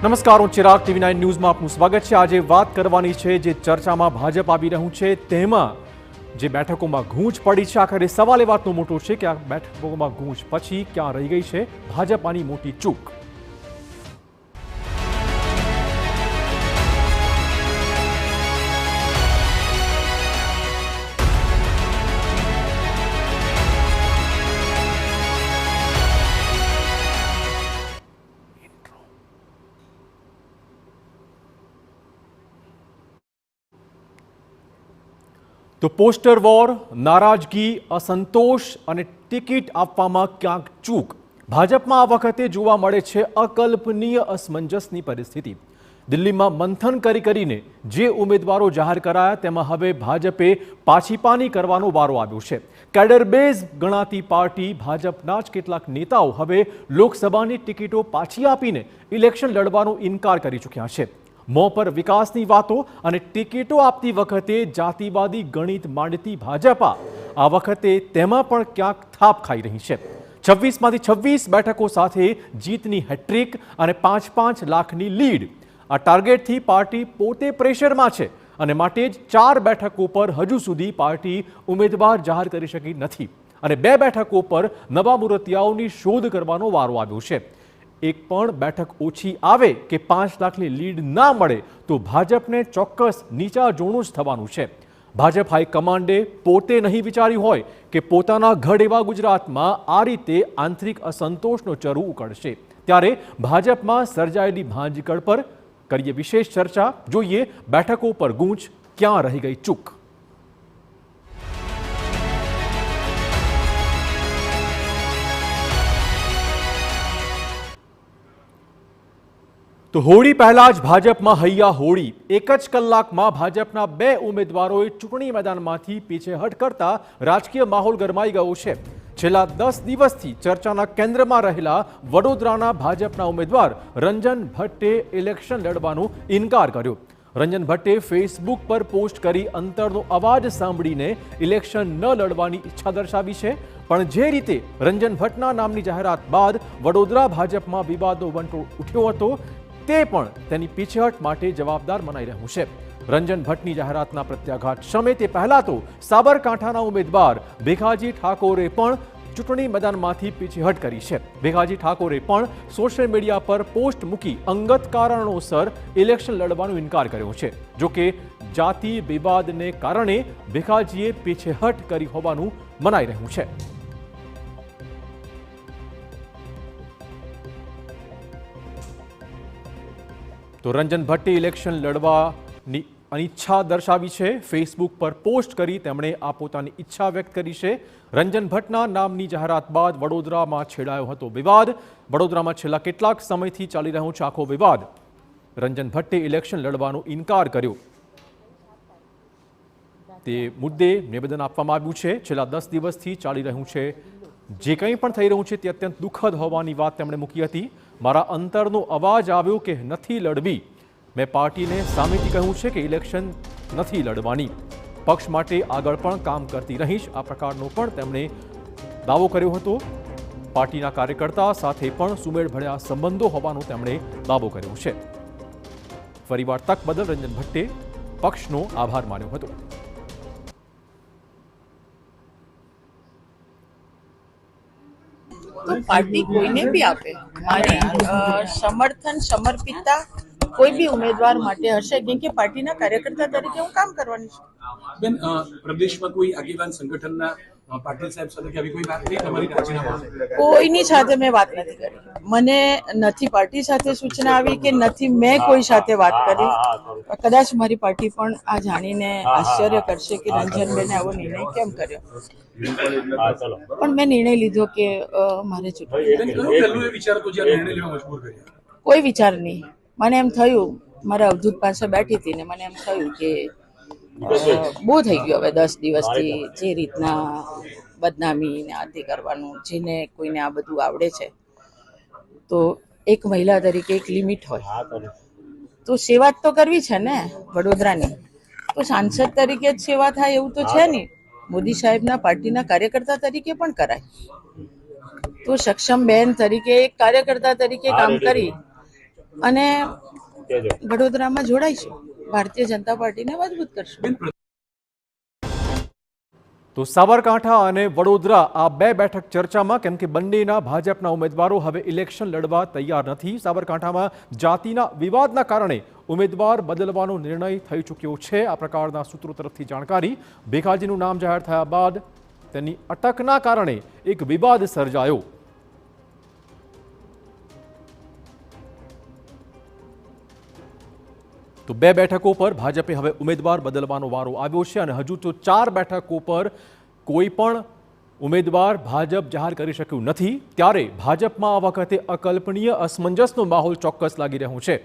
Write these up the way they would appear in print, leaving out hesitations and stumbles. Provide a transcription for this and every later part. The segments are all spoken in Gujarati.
નમસ્કાર, હું ચિરાગ ટીવી 9 ન્યૂઝમાં આપનું સ્વાગત છે। આજે વાત કરવાની છે જે ચર્ચામાં ભાજપ આવી રહ્યું છે તેમાં જે બેઠકોમાં ગૂંચ પડી છે। આખરે સવાલ એ વાતનો મોટો છે કે આ બેઠકોમાં ગૂંચ પછી ક્યાં રહી ગઈ છે ભાજપ આની મોટી ચૂક। તો પોસ્ટર વોર, નારાજગી, અસંતોષ અને ટિકિટ આપવામાં ક્યાંક ચૂક। ભાજપમાં આ વખતે જોવા મળે છે અકલ્પનીય અસમંજસની પરિસ્થિતિ। દિલ્હીમાં મંથન કરીને જે ઉમેદવારો જાહેર કરાયા તેમાં હવે ભાજપે પાછીપાની કરવાનો વારો આવ્યો છે। કેડર બેઝ ગણાતી પાર્ટી ભાજપના જ કેટલાક નેતાઓ હવે લોકસભાની ટિકિટો પાછી આપીને ઇલેક્શન લડવાનો ઇનકાર કરી ચૂક્યા છે। મોં પર વિકાસની વાતો અને ટિકિટો આપતી વખતે જાતિવાદી ગણિત માંડતી ભાજપા આ વખતે તેમાં પણ ક્યાંક થાપ ખાઈ રહી છે। 26માંથી 26 બેઠકો સાથે જીતની હેટ્રિક અને 5-5 લાખની લીડ। આ ટાર્ગેટથી પાર્ટી પોતે પ્રેશરમાં છે અને માટે જ 4 બેઠકો પર હજુ સુધી પાર્ટી ઉમેદવાર જાહેર કરી શકી નથી અને 2 બેઠકો પર નવા મૂર્તિયાઓની શોધ કરવાનો વારો આવ્યો છે। એક પણ બેઠક ઓછી આવે કે 5 લાખની લીડ ના મળે તો ભાજપને ચોક્કસ નીચા જોણું જ થવાનું છે। ભાજપ હાઈકમાન્ડે પોતે નહીં વિચાર્યું હોય કે પોતાના ગઢ એવા ગુજરાતમાં આ રીતે આંતરિક અસંતોષનો ચરુ ઉકળશે। ત્યારે ભાજપમાં સર્જાયેલી ભાંજગળ પર કરીએ વિશેષ ચર્ચા। જોઈએ બેઠકો પર ગૂંચ ક્યાં રહી ગઈ ચૂક। તો હોળી પહેલા જ ભાજપમાં હૈયા હોળી। એક જ કલાકમાં ભાજપના 2 ઉમેદવારોએ ચૂંટણી મેદાનમાંથી પીછેહટ કરતા રાજકીય માહોલ ગરમાઈ ગયો છે। છેલ્લા 10 દિવસથી ચર્ચાના કેન્દ્રમાં રહેલા વડોદરાના ભાજપના ઉમેદવાર રંજન ભટ્ટે ઇલેક્શન લડવાનો ઇનકાર કર્યો। રંજન ભટ્ટે ફેસબુક પર પોસ્ટ કરી અંતરનો અવાજ સાંભળીને ઇલેક્શન ન લડવાની ઈચ્છા દર્શાવી છે। પણ જે રીતે રંજન ભટ્ટના નામની જાહેરાત બાદ વડોદરા ભાજપમાં વિવાદનો વંટોળ ઉઠ્યો હતો તે પણ તેની પીછેહટ માટે જવાબદાર મનાઈ રહ્યું છે। રંજન ભટ્ટની જાહેરાતના પ્રત્યાઘાત સામે તે પહેલા તો સાબરકાંઠાના ઉમેદવાર ભીખાજી ઠાકોરે પણ ચૂંટણી મેદાનમાંથી પીછેહટ કરી છે। ભીખાજી ઠાકોરે પણ સોશિયલ મીડિયા પર પોસ્ટ મૂકી અંગત કારણોસર ઇલેક્શન લડવાનો ઇનકાર કર્યો છે। જોકે જાતિ વિવાદને કારણે ભીખાજીએ પીછેહટ કરી હોવાનું મનાઈ રહ્યું છે। તો રંજન ભટ્ટે ઇલેક્શન લડવાની અનિચ્છા દર્શાવી છે। ફેસબુક પર પોસ્ટ કરી તેમણે આ પોતાની ઈચ્છા વ્યક્ત કરી છે। રંજન ભટ્ટના નામની જાહેરાત બાદ વડોદરામાં છેડાયો હતો વિવાદ। વડોદરામાં છેલ્લા કેટલાક સમયથી ચાલી રહ્યો છે આખો વિવાદ। રંજન ભટ્ટે ઇલેક્શન લડવાનો ઇનકાર કર્યો તે મુદ્દે નિવેદન આપવામાં આવ્યું છે। છેલ્લા 10 દિવસથી ચાલી રહ્યું છે જે કંઈ પણ થઈ રહ્યું છે તે અત્યંત દુઃખદ હોવાની વાત તેમણે મૂકી હતી। મારા અંતરનો અવાજ આવ્યો કે નથી લડવી। મેં પાર્ટીને સામેથી કહ્યું છે કે ઇલેક્શન નથી લડવાની। પક્ષ માટે આગળ પણ કામ કરતી રહીશ। આ પ્રકારનો પણ તેમણે દાવો કર્યો હતો। પાર્ટીના કાર્યકર્તા સાથે પણ સુમેળભર્યા સંબંધો હોવાનો તેમણે દાવો કર્યો છે। ફરીવાર તક બદલ રંજન ભટ્ટે પક્ષનો આભાર માન્યો હતો। तो पार्टी कोई ने भी आपे मारी समर्थन समर्पितता कोई भी उम्मीदवार माटे हशे केम के पार्टीना कार्यकर्ता तरीके હું કામ કરવાની છું। બેન પ્રદેશમાં કોઈ આગેવાન સંગઠનના પાટીલ સાહેબ સાથે કે આવી કોઈ વાત થઈ તમારી રાજીનામા? કોઈની સાથે મેં વાત નથી કરી। મને નથી પાર્ટી સાથે સૂચના આવી કે નથી મેં કોઈ સાથે વાત કરી। કદાચ મારી પાર્ટી પણ આ જાણીને આશ્ચર્ય કરશે કે રંજનબેને આવો નિર્ણય કેમ કર્યો। પણ મેં નિર્ણય લીધો કે મારે પહેલું એ વિચાર હતો જે નિર્ણય લેવા મજબૂર કર્યા? કોઈ વિચાર નહીં। મને એમ થયું મારા અવધૂત પાસે બેઠી હતી ને મને એમ થયું કે બહુ થઈ ગયું હવે 10 દિવસથી જે રીતના બદનામી ને આથી કરવાનું જેને કોઈને આ બધું આવડે છે તો એક મહિલા તરીકે એક લિમિટ હોય તો સેવા તો કરવી છે ને વડોદરાની। તો સાંસદ તરીકે જ સેવા થાય એવું તો છે નહીં। મોદી સાહેબના પાર્ટીના કાર્યકર્તા તરીકે પણ કરાય। તો સક્ષમ બેન તરીકે એક કાર્યકર્તા તરીકે કામ કરી અને વડોદરામાં જોડાઈશું, ભારતીય જનતા પાર્ટીને મજબૂત કરશું. તો સાબરકાંઠા અને વડોદરા આ બે બેઠક ચર્ચામાં, કેમ કે બંનેના ભાજપના ઉમેદવારો હવે ઇલેક્શન લડવા તૈયાર નથી. સાબરકાંઠામાં જાતિના વિવાદના કારણે ઉમેદવાર બદલવાનો નિર્ણય થઈ ચૂક્યો છે. આ પ્રકારના સૂત્રો તરફથી જાણકારી. ભેખાજીનું નામ જાહેર થયા બાદ તેની અટકના કારણે એક વિવાદ સર્જાયો. તો બે બેઠકો પર ભાજપે હવે ઉમેદવાર બદલવાનો વારો આવ્યો છે અને હજુ તો 4 બેઠકો પર કોઈ પણ ઉમેદવાર ભાજપ જાહેર કરી શક્યું નથી. ત્યારે ભાજપમાં આ વખતે અકલ્પનીય અસમંજસનો માહોલ ચોક્કસ લાગી રહ્યો છે.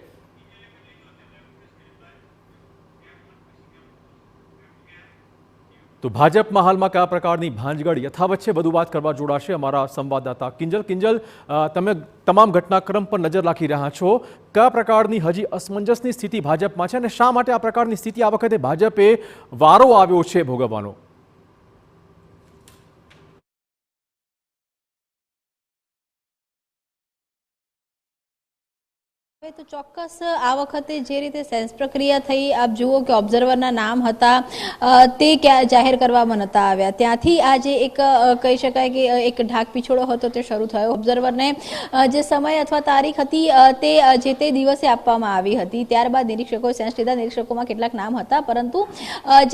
તો ભાજપમાં હાલમાં કયા પ્રકારની ભાંજગડ યથાવત છે, વધુ વાત કરવા જોડાશે અમારા સંવાદદાતા કિંજલ. કિંજલ, તમે તમામ ઘટનાક્રમ પર નજર રાખી રહ્યા છો. કયા પ્રકારની હજી અસમંજસની સ્થિતિ ભાજપમાં છે અને શા માટે આ પ્રકારની સ્થિતિ આ વખતે ભાજપે વારો આવ્યો છે ભોગવવાનો? તો ચોક્કસ આ વખતે જે રીતે સેન્સ પ્રક્રિયા થઈ, આપ જુઓ કે ઓબ્ઝર્વરના નામ હતા તે જાહેર કરવામાં નહોતા આવ્યા. ત્યાંથી આજે એક કહી શકાય કે એક ઢાક પીછોડો હતો તે શરૂ થયો. ઓબ્ઝર્વરને જે સમય અથવા તારીખ હતી તે જે તે દિવસે આપવામાં આવી હતી. ત્યારબાદ નિરીક્ષકો સેન્સ લીધા. નિરીક્ષકોમાં કેટલાક નામ હતા, પરંતુ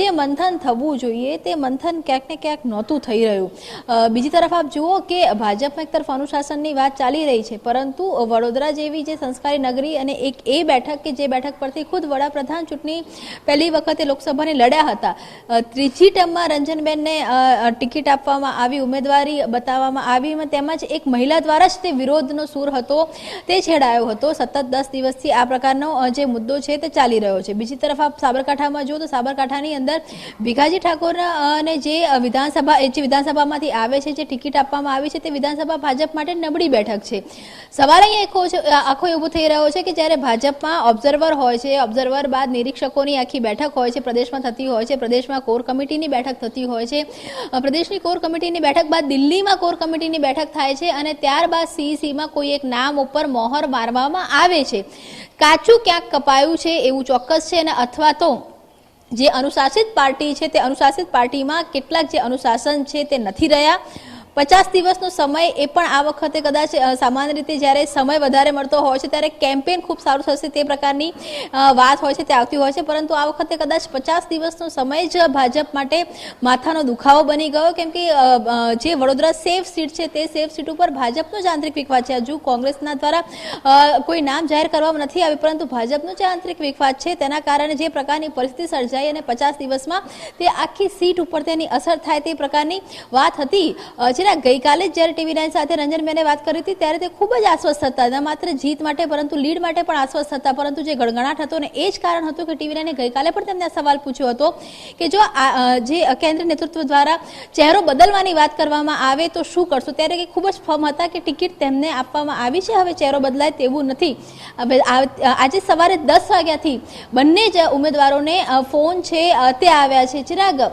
જે મંથન થવું જોઈએ તે મંથન ક્યાંક ને ક્યાંક નહોતું થઈ રહ્યું. બીજી તરફ આપ જુઓ કે ભાજપમાં એક તરફ અનુશાસનની વાત ચાલી રહી છે, પરંતુ વડોદરા જેવી જે સંસ્કારી નગરી અને એક એ બેઠક કે જે બેઠક પરથી ખુદ વડાપ્રધાન ચૂંટણી પહેલી વખતે લોકસભાને લડ્યા હતા, ત્રીજી ટર્મમાં રંજનબેનને ટિકિટ આપવામાં આવી, ઉમેદવારી બતાવવામાં આવી, તેમજ એક મહિલા દ્વારા જ તે વિરોધનો સૂર હતો તે છેડાયો હતો. સતત 10 દિવસથી આ પ્રકારનો જે મુદ્દો છે તે ચાલી રહ્યો છે. બીજી તરફ આપ સાબરકાંઠામાં જુઓ તો સાબરકાંઠાની અંદર ભીખાજી ઠાકોરને જે વિધાનસભામાંથી આવે છે, જે ટિકિટ આપવામાં આવી છે, તે વિધાનસભા ભાજપ માટે નબળી બેઠક છે. સવાલ અહીંયા આખો એવો થઈ રહ્યો છે કે જ્યારે ભાજપમાં ઓબ્ઝર્વર હોય છે, ઓબ્ઝર્વર બાદ નિરીક્ષકોની આખી બેઠક હોય છે, પ્રદેશમાં થતી હોય છે, પ્રદેશમાં કોર કમિટીની બેઠક થતી હોય છે, પ્રદેશની કોર કમિટીની બેઠક બાદ દિલ્હીમાં કોર કમિટીની બેઠક થાય છે અને ત્યારબાદ સીઈસીમાં કોઈ એક નામ ઉપર મોહર મારવામાં આવે છે. કાચું ક્યાંક કપાયું છે એવું ચોક્કસ છે. અને અથવા તો જે અનુશાસિત પાર્ટી છે તે અનુશાસિત પાર્ટીમાં કેટલાક જે અનુશાસન છે તે નથી રહ્યા. 50 દિવસનો સમય એ પણ આ વખતે કદાચ સામાન્ય રીતે જ્યારે સમય વધારે મળતો હોય છે ત્યારે કેમ્પેન ખૂબ સારું થશે તે પ્રકારની વાત હોય છે તે આવતી હોય છે, પરંતુ આ વખતે કદાચ 50 દિવસનો સમય જ ભાજપ માટે માથાનો દુખાવો બની ગયો. કેમ કે જે વડોદરા સેફ સીટ છે તે સેફ સીટ ઉપર ભાજપનો જ આંતરિક વિખવાદ છે. હજુ કોંગ્રેસના દ્વારા કોઈ નામ જાહેર કરવામાં નથી આવ્યું, પરંતુ ભાજપનો જે આંતરિક વિખવાદ છે તેના કારણે જે પ્રકારની પરિસ્થિતિ સર્જાઈ અને 50 દિવસમાં તે આખી સીટ ઉપર તેની અસર થાય તે પ્રકારની વાત હતી. ગઈકાલે જ્યારે TV9 સાથે રંજનબેને વાત કરી હતી ત્યારે તે ખૂબ જ આશ્વસ્ત હતા, ન માત્ર જીત માટે પરંતુ લીડ માટે પણ આશ્વસ્ત હતા. પરંતુ જે ગણગણાટ હતો ને એ જ કારણ હતું કે TV9 ગઈકાલે પણ તેમને સવાલ પૂછ્યો હતો કે જો જે કેન્દ્ર નેતૃત્વ દ્વારા ચહેરો બદલવાની વાત કરવામાં આવે તો શું કરશો? ત્યારે કે ખૂબ જ ફર્મ હતા કે ટિકિટ તેમને આપવામાં આવી છે, હવે ચહેરો બદલાય તેવું નથી. આજે સવારે 10 વાગ્યાથી બંને જ ઉમેદવારોને ફોન છે તે આવ્યા છે. ચિરાગ,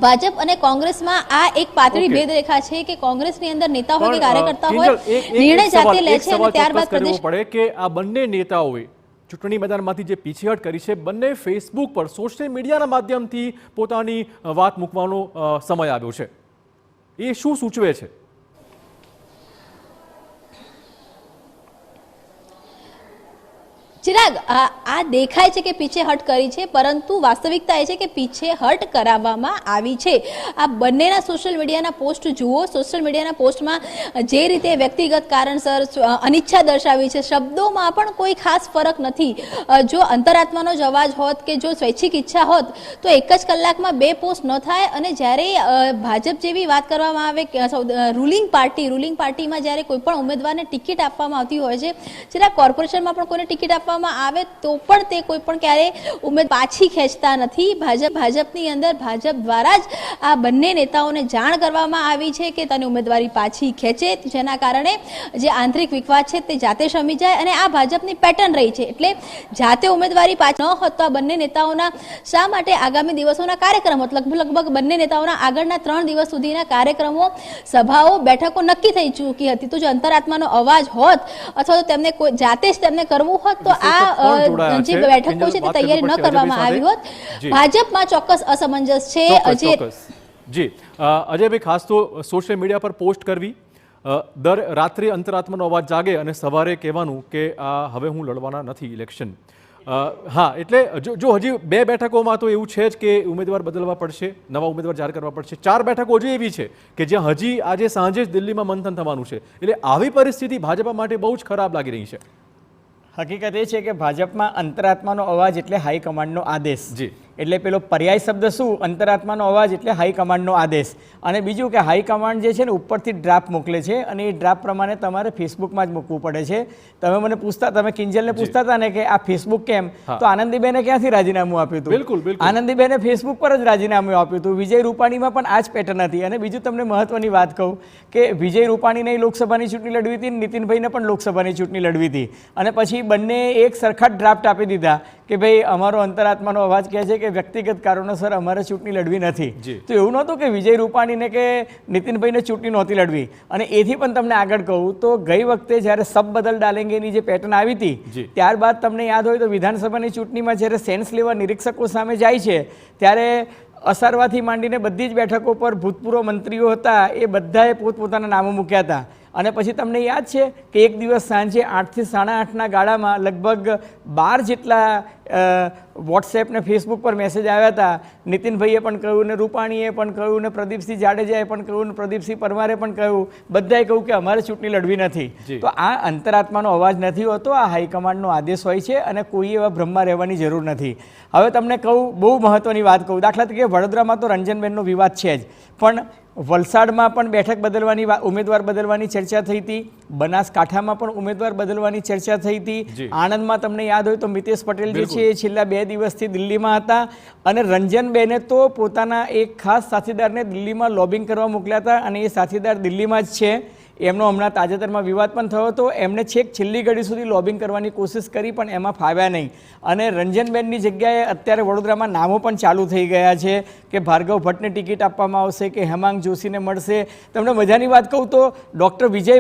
ભાજપ અને કોંગ્રેસમાં આ એક પાતળી ભેદરેખા છે કે કોંગ્રેસની અંદર નેતા હોય કે કાર્યકર્તા હોય નિર્ણય જાતે લે છે અને ત્યારબાદ પ્રદેશ પડે કે આ બંને નેતાઓએ ચૂંટણી મેદાનમાંથી જે પીછેહટ કરી છે, બંને ફેસબુક પર સોશિયલ મીડિયાના માધ્યમથી પોતાની વાત મૂકવાનો સમય આવ્યો છે. એ શું સૂચવે છે? ચિરાગ, આ દેખાય છે કે પીછેહટ કરી છે, પરંતુ વાસ્તવિકતા એ છે કે પીછેહટ કરાવવામાં આવી છે. આ બંનેના સોશિયલ મીડિયાના પોસ્ટ જુઓ. સોશિયલ મીડિયાના પોસ્ટમાં જે રીતે વ્યક્તિગત કારણસર અનિચ્છા દર્શાવી છે, શબ્દોમાં પણ કોઈ ખાસ ફરક નથી. જો અંતરાત્માનો જ અવાજ હોત કે જો સ્વૈચ્છિક ઈચ્છા હોત તો એક જ કલાકમાં 2 પોસ્ટ ન થાય. અને જ્યારે ભાજપ જેવી વાત કરવામાં આવે, રૂલિંગ પાર્ટીમાં જ્યારે કોઈ પણ ઉમેદવારને ટિકિટ આપવામાં આવતી હોય છે, જ્યારે કોર્પોરેશનમાં પણ કોઈને ટિકિટ આપવામાં કરવામાં આવે તો પણ તે કોઈ પણ ક્યારે ઉમેદ પાછી ખેંચતા નથી. ભાજપની અંદર ભાજપ દ્વારા જ આ બંને નેતાઓને જાણ કરવામાં આવી છે કે તને ઉમેદવારી પાછી ખેંચે, જેના કારણે જે આંતરિક વિવાદ છે તે જાતે શમી જાય અને આ ભાજપની પેટર્ન રહી છે. એટલે જાતે ઉમેદવારી પાછી ન હોત તો આ બંને નેતાઓના શા માટે આગામી દિવસોના કાર્યક્રમો લગભગ બંને નેતાઓના આગળના 3 દિવસ સુધીના કાર્યક્રમો, સભાઓ, બેઠકો નક્કી થઈ ચૂકી હતી. તો જો અંતરાત્માનો અવાજ હોત અથવા તો તેમને કોઈ જાતે જ તેમને કરવું હોત તો આ જે બેઠકો છે તે તૈયારી ન કરવામાં આવી હોત. ભાજપમાં ચોક્કસ અસમંજસ છે. જી અજયભાઈ, ખાસ તો સોશિયલ મીડિયા પર પોસ્ટ કરવી, દર રાત્રે અંતરાત્માનો અવાજ જાગે અને સવારે કહેવાનું કે હવે હું લડવાના નથી ઇલેક્શન. હા, એટલે જો હજી 2 બેઠકોમાં તો એવું છે જ કે ઉમેદવાર બદલવા પડશે, નવા ઉમેદવાર જાહેર કરવા પડશે. 4 બેઠકો હજી એવી છે કે જ્યાં હજી આજે સાંજે જ દિલ્હીમાં મંથન થવાનું છે. એટલે આવી પરિસ્થિતિ ભાજપા માટે બહુ જ ખરાબ લાગી રહી છે. હકીકત એ છે કે ભાજપમાં અંતરાત્માનો અવાજ એટલે હાઈકમાન્ડનો આદેશ. જી, એટલે પેલો પર્યાય શબ્દ શું, અંતરાત્માનો અવાજ એટલે હાઈકમાન્ડનો આદેશ. અને બીજું કે હાઈકમાન્ડ જે છે ને ઉપરથી ડ્રાફ્ટ મોકલે છે અને એ ડ્રાફ્ટ પ્રમાણે તમારે ફેસબુકમાં જ મૂકવું પડે છે. તમે કિંજલને પૂછતા હતા ને કે આ ફેસબુક કેમ, તો આનંદીબેને ક્યાંથી રાજીનામું આપ્યું હતું? બિલકુલ. આનંદીબેને ફેસબુક પર જ રાજીનામું આપ્યું હતું. વિજય રૂપાણીમાં પણ આ જ પેટર્ન હતી. અને બીજું તમને મહત્વની વાત કહું કે વિજય રૂપાણીને લોકસભાની ચૂંટણી લડવી હતી, નીતિનભાઈને પણ લોકસભાની ચૂંટણી લડવી હતી. અને પછી બંને એક સરખા જ ડ્રાફ્ટ આપી દીધા કે ભાઈ અમારો અંતરાત્માનો અવાજ કહે છે કે વ્યક્તિગત કારણોસર અમારે ચૂંટણી લડવી નથી. તો એવું નહોતું કે વિજય રૂપાણીને કે નીતિનભાઈને ચૂંટણી નહોતી લડવી. અને એથી પણ તમને આગળ કહું તો ગઈ વખતે જ્યારે સબ બદલ ડાલેંગેની જે પેટર્ન આવી હતી, ત્યારબાદ તમને યાદ હોય તો વિધાનસભાની ચૂંટણીમાં જ્યારે સેન્સ લેવા નિરીક્ષકો સામે જાય છે ત્યારે અસારવાથી માંડીને બધી જ બેઠકો પર ભૂતપૂર્વ મંત્રીઓ હતા એ બધાએ પોતપોતાના નામો મૂક્યા હતા. અને પછી તમને યાદ છે કે એક દિવસ સાંજે 8 થી 8:30ના ગાળામાં લગભગ 12 જેટલા વોટ્સએપ ને ફેસબુક પર મેસેજ આવ્યા હતા. નીતિનભાઈએ પણ કહ્યું ને રૂપાણીએ પણ કહ્યું ને પ્રદીપસિંહ જાડેજાએ પણ કહ્યું ને પ્રદીપસિંહ પરમારે પણ કહ્યું, બધાએ કહ્યું કે અમારે ચૂંટણી લડવી નથી. તો આ અંતરાત્માનો અવાજ નથી હોતો, આ હાઈકમાન્ડનો આદેશ હોય છે અને કોઈ એવા ભ્રમમાં રહેવાની જરૂર નથી. હવે તમને કહું, બહુ મહત્વની વાત કહું, દાખલા તરીકે વડોદરામાં તો રંજનબેનનો વિવાદ છે જ, પણ વલસાડમાં પણ બેઠક બદલવાની ઉમેદવાર બદલવાની ચર્ચા થઈ હતી. બનાસકાંઠામાં પણ ઉમેદવાર બદલવાની ચર્ચા થઈ હતી. આણંદમાં તમને યાદ હોય તો મિતેશ પટેલ જે છે એ છેલ્લા 2 દિવસથી દિલ્હીમાં હતા અને રંજનબેને તો પોતાના એક ખાસ સાથીદારને દિલ્હીમાં લોબિંગ કરવા મોકલ્યા હતા અને એ સાથીદાર દિલ્હીમાં જ છે. એમનો હમણાં તાજેતરમાં વિવાદ પણ થયો હતો. એમણે છેક છેલ્લી ઘડી સુધી લોબિંગ કરવાની કોશિશ કરી પણ એમાં ફાવ્યા નહીં. અને રંજનબેનની જગ્યાએ અત્યારે વડોદરામાં નામો પણ ચાલુ થઈ ગયા છે કે ભાર્ગવ ભટ્ટને ટિકિટ આપવામાં આવશે કે હેમાંગ જોશીને મળશે. તમને મજાની વાત કહું તો ડૉક્ટર વિજય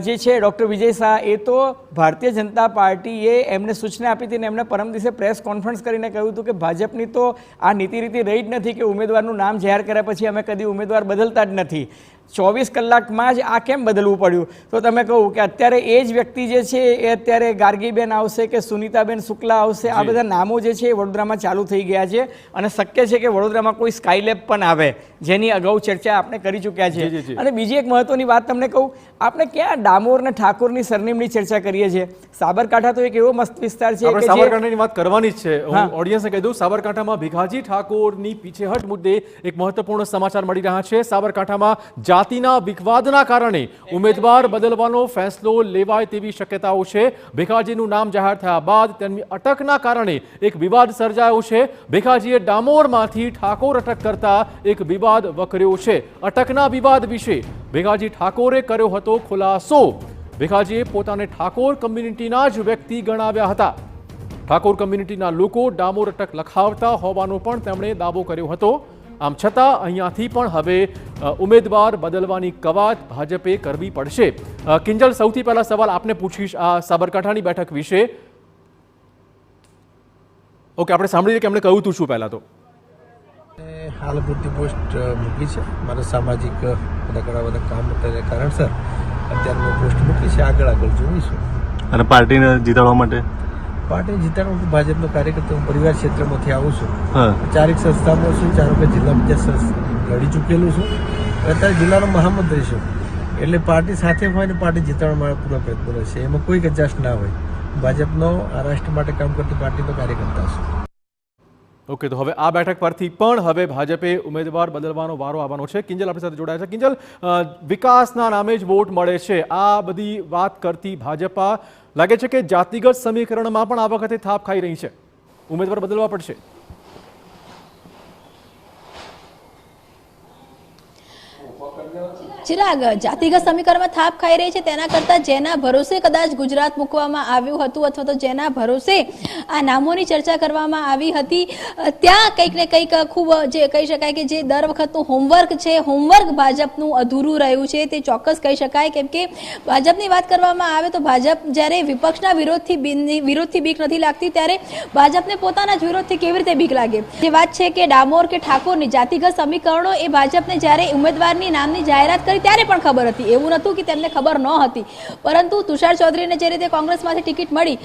જે છે, ડૉક્ટર વિજય શાહ, એ તો ભારતીય જનતા પાર્ટીએ એમને સૂચના આપી હતી અને એમણે પરમ દિવસે પ્રેસ કોન્ફરન્સ કરીને કહ્યું હતું કે ભાજપની તો આ નીતિ રીતિ રહી જ નથી કે ઉમેદવારનું નામ જાહેર કર્યા પછી અમે કદી ઉમેદવાર બદલતા જ નથી. 24 કલાકમાં જ આ કેમ બદલવું પડ્યું? તો તમે કહું કે અત્યારે એ જ વ્યક્તિ જે છે એ અત્યારે ગાર્ગીબેન આવશે કે સુનીતાબેન શુક્લા આવશે, આ બધા નામો જે છે એ વડોદરામાં ચાલુ થઈ ગયા છે અને શક્ય છે કે વડોદરામાં કોઈ સ્કાયલેબ પણ આવે, જેની અગાઉ ચર્ચા આપણે કરી ચૂક્યા છે. અને બીજી એક મહત્વની વાત તમને કહું, આપણે ક્યાં ડામોર ને ઠાકોરની સરનેમની ચર્ચા કરીએ છીએ? સાબરકાંઠા તો એક એવો મસ્ત વિસ્તાર છે કે સાબરકાંઠાની વાત કરવાની જ છે. હું ઓડિયન્સને કહી દઉં, સાબરકાંઠામાં ભીખાજી ઠાકોરની પીછેહટ મુદ્દે એક મહત્વપૂર્ણ સમાચાર મળી રહ્યા છે. સાબરકાંઠામાં જાતિના વિવાદના કારણે ઉમેદવાર બદલવાનો ફેસલો લેવાય તેવી શક્યતાઓ છે. ભીખાજીનું નામ જાહેર થયા બાદ તેમની અટકના કારણે એક વિવાદ સર્જાયો છે. ભીખાજીએ ડામોરમાંથી ઠાકોર અટક કરતા એક વિવાદ વકર્યો છે. અટકના વિવાદ વિશે ભીખાજી ઠાકોરે કર્યો હતો ખુલાસો. ભીખાજીએ પોતાને ઠાકોર કમ્યુનિટીના જ વ્યક્તિ ગણાવ્યા હતા. ઠાકોર કમ્યુનિટીના લોકો ડામોર અટક લખાવતા હોવાનો પણ તેમણે દાવો કર્યો હતો. આમ છતાં અહીંયાથી પણ હવે ઉમેદવાર બદલવાની કવાત ભાજપે કરવી પડશે. કિંજલ, સૌથી પહેલા સવાલ આપને પૂછીશ આ સાબરકાંઠાની બેઠક વિશે. ઓકે, આપણે સાંભળીએ કે એમણે કહ્યું હતું શું પહેલા તો? હાલ પૂરતી પોસ્ટ મૂકી છે. મારા સામાજિક ઘણા બધા કામ હતા કારણસર અત્યારે મેં પોસ્ટ મૂકી છે. આગળ જોઈશું. અને પાર્ટીને જીતાડવા માટે હું ભાજપનો કાર્યકર્તા, હું પરિવાર ક્ષેત્રમાંથી આવું છું. 4 સંસ્થામાં છું, 4 વખત જિલ્લા પંચાયત લડી ચૂકેલું છું. અત્યારે જિલ્લાનો મહામંત્રી છું. એટલે પાર્ટી સાથે હોય ને પાર્ટી જીતાડવા માટે પૂરો પ્રયત્ન રહેશે. એમાં કોઈ કચાશ ના હોય. ભાજપનો આ રાષ્ટ્ર માટે કામ કરતી પાર્ટીનો કાર્યકર્તા છું. ઓકે, તો હવે આ બેઠક પરથી પણ હવે ભાજપે ઉમેદવાર બદલવાનો વારો આવવાનો છે. કિંજલ આપણી સાથે જોડાયા છે. કિંજલ, વિકાસના નામે જ વોટ મળે છે, આ બધી વાત કરતી ભાજપા લાગે છે કે જાતિગત સમીકરણમાં પણ આ વખતે થાપ ખાઈ રહી છે, ઉમેદવાર બદલવા પડશે. ચિરાગ, જાતિગત સમીકરણમાં થાપ ખાઈ રહી છે તેના કરતાં જેના ભરોસે કદાચ ગુજરાત મૂકવામાં આવ્યું હતું અથવા તો જેના ભરોસે આ નામોની ચર્ચા કરવામાં આવી હતી, ત્યાં કંઈક ને કંઈક ખૂબ જે કહી શકાય કે જે દર વખતનું હોમવર્ક છે, હોમવર્ક ભાજપનું અધૂરું રહ્યું છે તે ચોક્કસ કહી શકાય. કેમ કે ભાજપની વાત કરવામાં આવે તો ભાજપ જ્યારે વિપક્ષના વિરોધથી બીક નથી લાગતી, ત્યારે ભાજપને પોતાના જ વિરોધથી કેવી રીતે બીક લાગે. જે વાત છે કે ડામોર કે ઠાકોરની જાતિગત સમીકરણો એ ભાજપને જ્યારે ઉમેદવારની નામની જાહેરાત ત્યારે પણ ખબર હતી, એવું નહોતું કે તેમને ખબર ન હતી. પરંતુ તુષાર ચૌધરીને જે રીતે કોંગ્રેસમાંથી ટિકિટ મળી,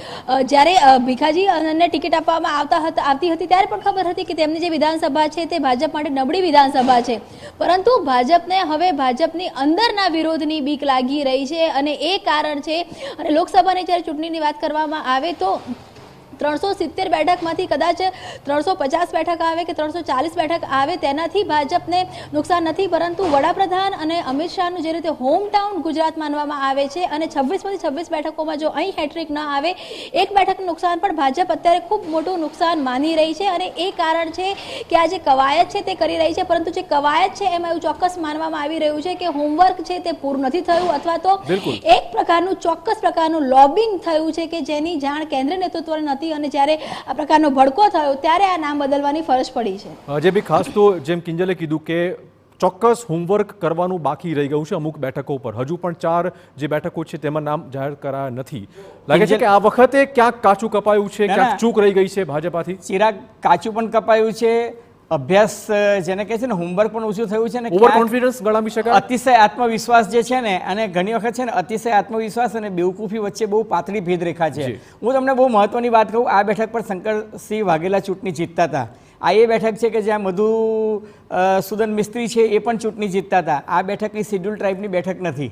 જ્યારે ભીખાજીને ટિકિટ આપવામાં આવતી હતી ત્યારે પણ ખબર હતી કે તેમની જે વિધાનસભા છે તે ભાજપ માટે નબળી વિધાનસભા છે. પરંતુ ભાજપને હવે ભાજપની અંદરના વિરોધની બીક લાગી રહી છે અને એ કારણ છે. અને લોકસભાની જ્યારે ચૂંટણીની વાત કરવામાં આવે તો 370 બેઠકમાંથી કદાચ 350 બેઠક આવે કે 340 બેઠક આવે તેનાથી ભાજપને નુકસાન નથી, પરંતુ વડાપ્રધાન અને અમિત શાહનું જે રીતે હોમ ટાઉન ગુજરાત માનવામાં આવે છે અને 26માંથી 26 બેઠકોમાં જો અહીં હેટ્રિક ન આવે, એક બેઠકનું નુકસાન પણ ભાજપ અત્યારે ખૂબ મોટું નુકસાન માની રહી છે. અને એ કારણ છે કે આ જે કવાયત છે તે કરી રહી છે, પરંતુ જે કવાયત છે એમાં એવું ચોક્કસ માનવામાં આવી રહ્યું છે કે હોમવર્ક છે તે પૂરું નથી થયું અથવા તો એક પ્રકારનું ચોક્કસ પ્રકારનું લોબિંગ થયું છે કે જેની જાણ કેન્દ્રીય નેતૃત્વને નથી. અને જ્યારે આ પ્રકારનો ભડકો થયો ત્યારે આ નામ બદલવાની ફરજ પડી છે. જે બી ખાસ તો જેમ કિંજલે કીધું કે ચોક્કસ હોમવર્ક કરવાનું બાકી રહી ગયું છે અમુક બેઠકો પર. હજુ પણ 4 જે બેઠકો છે તેમાં નામ જાહેર કરાયા નથી. લાગે છે કે આ વખતે ક્યાંક કાચું કપાયું છે, ક્યાંક ચૂક રહી ગઈ છે ભાજપાથી. ચિરાગ, કાચું પણ કપાયું છે, અભ્યાસ જેને કહે છે ને હોમવર્ક પણ ઓછું થયું છે ને, ઓવર કોન્ફિડન્સ ગણાવી શકાય. અતિશય આત્મવિશ્વાસ જે છે ને, અને ઘણી વખત છે ને અતિશય આત્મવિશ્વાસ અને બેવકૂફી વચ્ચે બહુ પાતળી ભેદરેખા છે. હું તમને બહુ મહત્વની વાત કહું, આ બેઠક પર શંકરસિંહ વાઘેલા ચૂંટણી જીતતા હતા. આ એ બેઠક છે કે જ્યાં મધુસૂદન મિસ્ત્રી છે એ પણ ચૂંટણી જીતતા હતા. આ બેઠક એ શિડ્યુલ ટ્રાઇબની બેઠક નથી.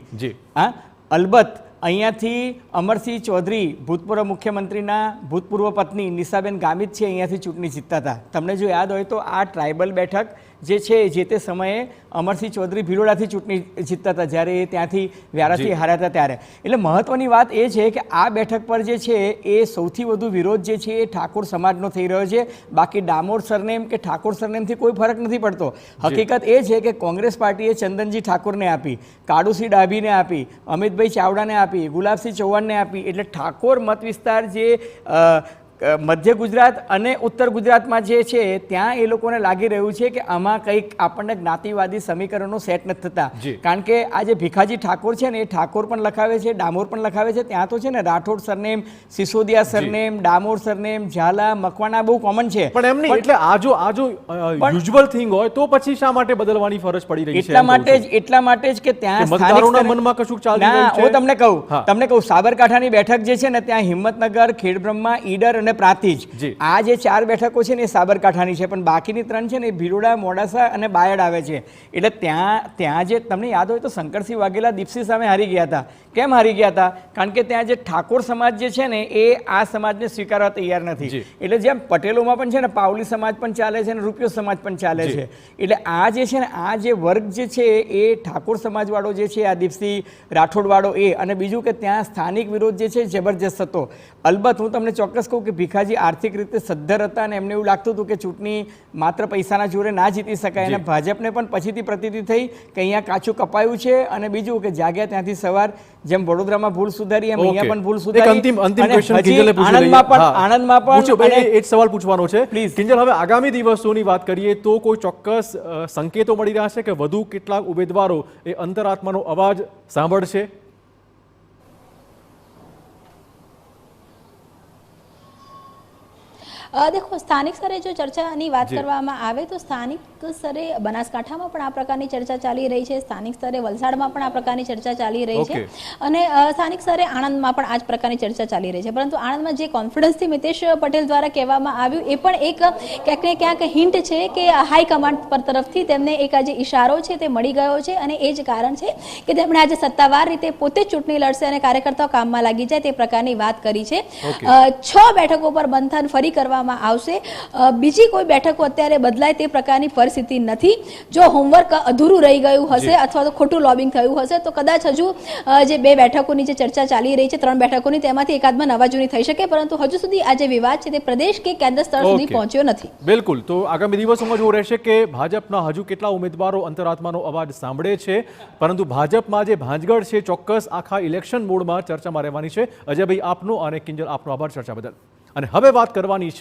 હા, અલબત્ત અહીંયાથી અમરસિંહ ચૌધરી, ભૂતપૂર્વ મુખ્યમંત્રીના ભૂતપૂર્વ પત્ની નિશાબેન ગામિત છે, અહીંયાથી ચૂંટણી જીતતા હતા. તમને જો યાદ હોય તો આ ટ્રાઇબલ બેઠક જે છે જે તે સમયે અમરસિંહ ચૌધરી ભિલોડાથી ચૂંટણી જીતતા હતા, જ્યારે એ ત્યાંથી વ્યારાથી હાર્યા હતા ત્યારે. એટલે મહત્વની વાત એ છે કે આ બેઠક પર જે છે એ સૌથી વધુ વિરોધ જે છે એ ઠાકોર સમાજનો થઈ રહ્યો છે. બાકી ડામોર સરનેમ કે ઠાકોર સરનેમથી કોઈ ફરક નથી પડતો. હકીકત એ છે કે કોંગ્રેસ પાર્ટીએ ચંદનજી ઠાકોરને આપી, કાળુસિંહ ડાભીને આપી, અમિતભાઈ ચાવડાને આપી, ગુલાબસિંહ ચૌહાણને આપી. એટલે ઠાકોર મત વિસ્તાર જે મધ્ય ગુજરાત અને ઉત્તર ગુજરાતમાં જે છે ત્યાં એ લોકોને લાગી રહ્યું છે કે આમાં કંઈક આપણને જ્ઞાતિવાદી સમીકરણો સેટ નથી થતા. કારણ કે આ જે ભીખાજી ઠાકોર છે ને એ ઠાકોર પણ લખાવે છે, ડામોર પણ લખાવે છે. ત્યાં તો છે ને Rathod surname, Sisodia surname, Damor surname, Jhala, Makwana બહુ કોમન છે. પણ એમની એટલે આજો યુઝ્યુઅલ થિંગ હોય તો પછી શા માટે બદલવાની ફરજ પડી રહી છે? એટલા માટે જ કે ત્યાં મતદારોના મનમાં કશું ચાલી રહ્યું છે. હું તમને કહું સાબરકાંઠાની બેઠક જે છે ને ત્યાં હિંમતનગર, ખેડબ્રહ્મા, ઈડર અને પ્રાંતિજ, આ જે 4 બેઠકો છે ને એ સાબરકાંઠાની છે, પણ બાકીની 3 છે ને એ ભિલોડા, મોડાસા અને બાયડ આવે છે. એટલે ત્યાં જે તમને યાદ હોય તો શંકરસિંહ વાઘેલા દીપસિંહ સામે હારી ગયા હતા. કેમ હારી ગયા હતા? કારણ કે ત્યાં જે ઠાકોર સમાજ જે છે ને એ આ સમાજને સ્વીકારવા તૈયાર નથી. એટલે જેમ પટેલોમાં પણ છે ને પાવલી સમાજ પણ ચાલે છે અને રૂપિયો સમાજ પણ ચાલે છે. એટલે આ જે છે ને આ જે વર્ગ જે છે એ ઠાકોર સમાજવાળો જે છે, આ દીપસિંહ રાઠોડવાળો એ, અને બીજું કે ત્યાં સ્થાનિક વિરોધ જે છે જબરજસ્ત હતો. અલબત્ત હું તમને ચોક્કસ કહું કે ભીખાજી આર્થિક રીતે સદ્ધર હતા અને એમને એવું લાગતું હતું કે ચૂંટણી માત્ર પૈસાના જોરે ના જીતી શકાય. અને ભાજપને પણ પછીથી પ્રતીતિ થઈ કે અહીંયા કાચું કપાયું છે. અને બીજું કે જાગ્યા ત્યાંથી સવાર, જેમ વડોદરામાં ભૂલ સુધારી એમ અહીંયા પણ ભૂલ સુધારી. આણંદમાં પણ એક સવાલ પૂછવાનો છે પ્લીઝ કિંજલ. હવે આગામી દિવસોની વાત કરીએ તો કોઈ ચોક્કસ સંકેતો મળી રહ્યા છે કે વધુ કેટલાક ઉમેદવારો એ અંતરાત્માનો અવાજ સાંભળશે? દેખો, સ્થાનિક સ્તરે જો ચર્ચાની વાત કરવામાં આવે તો સ્થાનિક સ્તરે બનાસકાંઠામાં પણ આ પ્રકારની ચર્ચા ચાલી રહી છે, સ્થાનિક સ્તરે વલસાડમાં પણ આ પ્રકારની ચર્ચા ચાલી રહી છે, અને સ્થાનિક સ્તરે આણંદમાં પણ આ જ પ્રકારની ચર્ચા ચાલી રહી છે. પરંતુ આણંદમાં જે કોન્ફિડન્સથી મિતેશ પટેલ દ્વારા કહેવામાં આવ્યું એ પણ એક ક્યાંક ને ક્યાંક હિન્ટ છે કે હાઈકમાન્ડ પર તરફથી તેમને એક આ જે ઇશારો છે તે મળી ગયો છે. અને એ જ કારણ છે કે તેમણે આજે સત્તાવાર રીતે પોતે જ ચૂંટણી લડશે અને કાર્યકર્તાઓ કામમાં લાગી જાય તે પ્રકારની વાત કરી છે. 6 બેઠકો પર બંધન ફરી કરવામાં કરવામાં આવશે. બીજી કોઈ બેઠકો અત્યારે બદલાય તે પ્રકારની પરિસ્થિતિ નથી. જો હોમવર્ક અધૂરું રહી ગયું હશે અથવા તો ખોટું લોબિંગ થયું હશે તો કદાચ હજુ જે 2 બેઠકોની જે ચર્ચા ચાલી રહી છે, 3 બેઠકોની, તેમાંથી એકાદમાં નવાજૂની થઈ શકે, પરંતુ હજુ સુધી આ જે વિવાદ છે તે પ્રદેશ કે કેન્દ્ર સ્તર સુધી પહોંચ્યો નથી. બિલકુલ. તો આગામી દિવસોમાં જોવું રહેશે કે ભાજપના હજુ કેટલા ઉમેદવારો અંતરાત્માનો અવાજ સાંભળે છે, પરંતુ ભાજપમાં જે ભાંજગડ છે ચોક્કસ આખા ઇલેક્શન મોડમાં ચર્ચામાં રહેવાની છે. અજયભાઈ આપનો અને કિંજલ આપનો આભાર ચર્ચા બદલ. અને હવે વાત કરવાની છે